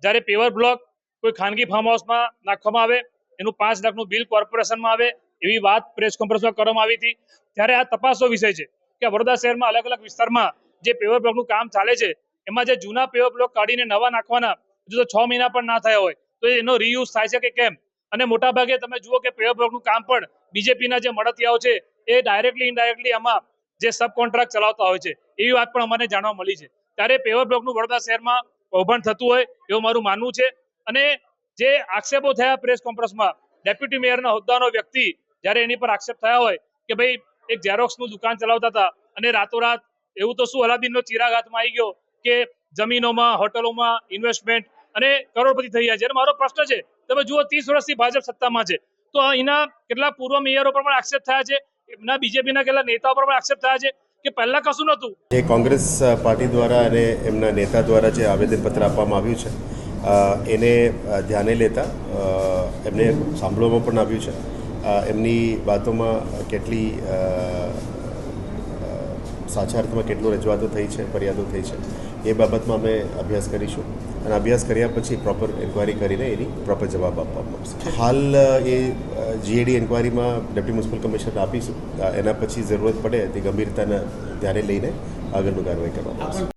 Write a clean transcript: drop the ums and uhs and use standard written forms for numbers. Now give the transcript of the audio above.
જ્યારે paver block કોઈ ખાનગી ફાર્મ હાઉસમાં નાખવામાં આવે, એનું 5 લાખનું બિલ કોર્પોરેશનમાં આવે, એવી વાત પ્રેસ કોન્ફરન્સમાં કરવામાં આવી હતી. ત્યારે આ તપાસનો વિષય છે કે વડોદરા શહેરમાં અલગ અલગ વિસ્તારમાં જે પેવર બ્લોકનું કામ ચાલે છે, એમાં જે જૂના પેવર બ્લોક કાઢીને નવા નાખવાના હજુ તો 6 મહિના પણ ના થયા હોય તો એનો રીયુઝ થાય છે કે કેમ? અને મોટાભાગે તમે જુઓ કે પેવર બ્લોકનું કામ પણ બીજેપીના જે મળતિયાઓ છે એ ડાયરેક્ટલી ઇનડાયરેક્ટલી આમાં જે સબ કોન્ટ્રાક્ટ ચલાવતા હોય છે, એવી વાત પણ અમને જાણવા મળી છે. ત્યારે પેવર બ્લોકનું વડોદરા શહેરમાં કૌભાંડ થતું હોય એવું મારું માનવું છે. અને જે આક્ષેપો થયા પ્રેસ કોન્ફરન્સમાં, ડેપ્યુટી મેયરના હોદ્દાનો વ્યક્તિ જ્યારે એની પર આક્ષેપ થયા હોય કે ભાઈ એક ઝેરોક્સનું દુકાન ચલાવતા હતા અને રાતોરાત એવું તો શું અલાદીનનો ચિરાગ હાથમાં આવી ગયો કે જમીનોમાં, હોટલોમાં ઇન્વેસ્ટમેન્ટ અને કરોડપતિ થઈ ગયા છે. મારો પ્રશ્ન છે, તમે જુઓ 30 વર્ષથી ભાજપ સત્તામાં છે, તો અહીંના કેટલા પૂર્વ મેયરો પર પણ આક્ષેપ થયા છે, એમના બીજેપીના કેટલા નેતાઓ પર પણ આક્ષેપ થયા છે કે પહેલા કશું નહોતું. એ કોંગ્રેસ પાર્ટી દ્વારા અને એમના નેતા દ્વારા જે આવેદનપત્ર આપવામાં આવ્યું છે એને ધ્યાને લેતા એમને સાંભળવામાં પણ આવ્યું છે. એમની વાતોમાં કેટલી સાચા અર્થમાં કેટલું રજૂઆતો થઈ છે, ફરિયાદો થઈ છે, એ બાબતમાં અમે અભ્યાસ કરીશું અને અભ્યાસ કર્યા પછી પ્રોપર ઇન્ક્વાયરી કરીને એની પ્રોપર જવાબ આપવામાં આવશે. હાલ એ જીએડી ઇન્ક્વાયરીમાં ડેપ્યુટી મ્યુનિસિપલ કમિશનર આપીશું. એના પછી જરૂરત પડે તે ગંભીરતાને ધ્યાને લઈને આગળનું કાર્યવાહી કરવામાં આવશે.